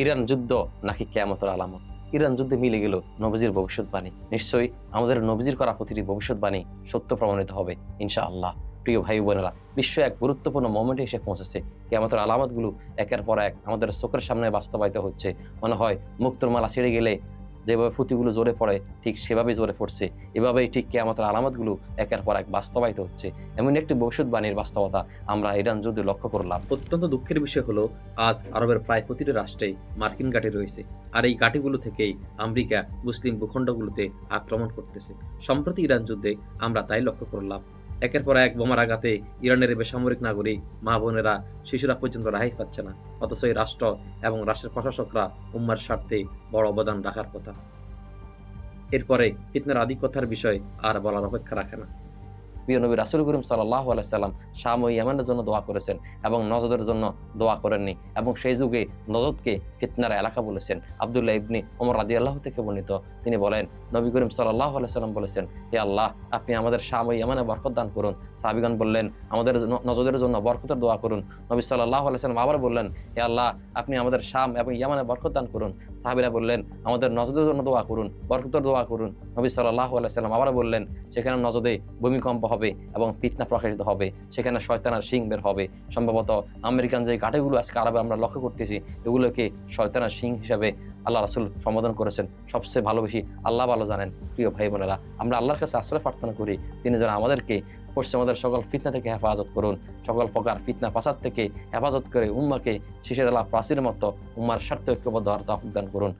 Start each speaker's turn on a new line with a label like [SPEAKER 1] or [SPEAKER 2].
[SPEAKER 1] Iran যুদ্ধ নাকি কিয়ামতের আলামত? ইরান যুদ্ধে মিলে গেল নবীজির ভবিষ্যৎবাণী। নিশ্চয়ই আমাদের নবীজির করা প্রতিটি ভবিষ্যৎবাণী সত্য প্রমাণিত হবে ইনশাআল্লাহ। প্রিয় ভাই বোনেরা, বিশ্ব এক গুরুত্বপূর্ণ মোমেন্টে এসে পৌঁছেছে। কিয়ামতের আলামতগুলো একের পর এক আমাদের চোখের সামনে বাস্তবায়িত হচ্ছে। মনে হয় মুক্তোর মালা ছিঁড়ে গেলে যেভাবে ফুতিগুলো জ্বরে পড়ে ঠিক সেভাবেই জ্বরে পড়ছে। এভাবেই ঠিক কিয়ামতের আলামতগুলো একের পর এক বাস্তবায়িত হচ্ছে। এমন একটি ভবিষ্যৎবাণীর বাস্তবতা আমরা ইরান যুদ্ধে লক্ষ্য করলাম। অত্যন্ত দুঃখের বিষয় হলো, আজ আরবের প্রায় প্রতিটি রাষ্ট্রেই মার্কিন ঘাঁটি রয়েছে। আর এই ঘাঁটিগুলো থেকেই আমেরিকা মুসলিম ভূখণ্ডগুলোতে আক্রমণ করতেছে। সম্প্রতি ইরান যুদ্ধে আমরা তাই লক্ষ্য করলাম। একের পর এক বোমার আঘাতে ইরানের বেসামরিক নাগরিক, মা বোনেরা, শিশুরা পর্যন্ত রেহাই পাচ্ছে না। অথচ এই রাষ্ট্র এবং রাষ্ট্রের প্রশাসকরা উম্মার স্বার্থে বড় অবদান রাখার কথা। এরপরে ফিতনার আধিক্যতার বিষয় আর বলার অপেক্ষা রাখে না। প্রিয় নবী রাসূল করিম সাল্লাল্লাহু আলাইহি সাল্লাম শাম ও ইয়ামানের জন্য দোয়া করেছেন এবং নজদের জন্য দোয়া করেননি, এবং সেই যুগে নজদকে ফিতনার এলাকা বলেছেন। আব্দুল্লাহ ইবনে ওমর রাদিয়াল্লাহু থেকে বর্ণিত, তিনি বলেন, নবী করিম সাল্লাল্লাহু আলাইহি সাল্লাম বলেছেন, হে আল্লাহ, আপনি আমাদের শাম ও ইয়ামানে বরকত দান করুন। সাহাবীগণ বললেন, আমাদের নজদের জন্য বরকতের দোয়া করুন। নবী সাল্লাল্লাহু আলাইহি সাল্লাম আবার বললেন, হে আল্লাহ, আপনি আমাদের শাম এবং ইয়ামানে বরকত দান করুন। সাহাবীরা বললেন, আমাদের নজদের জন্য দোয়া করুন, বরকতের দোয়া করুন। নবী সাল্লাল্লাহু আলাইহি সাল্লাম আবার বললেন, সেখানে নজদে ভূমিকম্প হবে এবং ফিতনা প্রকাশিত হবে, সেখানে শয়তানের শিং বের হবে। সম্ভবত আমেরিকান যে ঘাটিগুলো আজকে আরবে আমরা লক্ষ্য করতেছি, এগুলোকে শয়তানের শিং হিসাবে আল্লাহ রাসূল সম্বোধন করেছেন। সবচেয়ে ভালোবেসি আল্লাহ ভালো জানেন। প্রিয় ভাই বোনেরা, আমরা আল্লাহর কাছে আশ্রয় প্রার্থনা করি, তিনি যেন আমাদেরকে পশ্চিমাদের সকল ফিতনা থেকে হেফাজত করুন, সকল প্রকার ফিতনা ফাসাদ থেকে হেফাজত করে উম্মাকে শীষের আলা প্রাচীরের মতো উম্মার স্বার্থে ঐক্যবদ্ধ হওয়ার তৌফিক দান করুন।